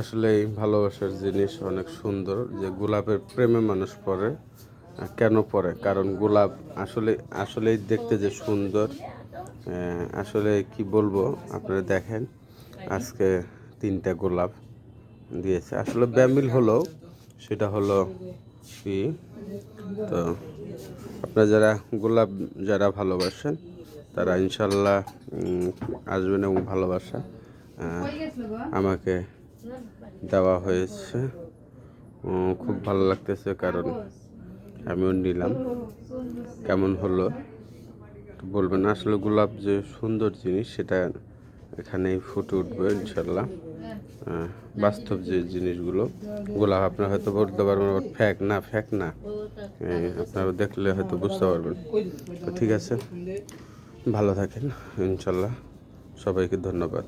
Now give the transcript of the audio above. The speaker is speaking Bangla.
আসলে এই ভালোবাসার জিনিস অনেক সুন্দর, যে গোলাপের প্রেমে মানুষ পড়ে। কেন পড়ে? কারণ গোলাপ আসলেই দেখতে যে সুন্দর। আসলে কি বলবো, আপনারা দেখেন আজকে 3টা গোলাপ দিয়েছে। আসলে ব্যামিল হলো, সেটা হলো কি, তো আপনারা যারা ভালোবাসেন তারা ইনশাল্লাহ আসবেন, এবং ভালোবাসা আমাকে দেওয়া হয়েছে। খুব ভালো লাগতেছে, কারণ আমিও নিলাম। কেমন হলো একটু বলবেন। আসলে গোলাপ যে সুন্দর জিনিস, সেটা এখানেই ফুটে উঠবে ইনশাল্লাহ। বাস্তব যে জিনিসগুলো, গোলাপ আপনারা হয়তো বলতে পারবেন ফ্যাক না, আপনারা দেখলে হয়তো বুঝতে পারবেন। তো ঠিক আছে, ভালো থাকেন ইনশাল্লাহ। সবাইকে ধন্যবাদ।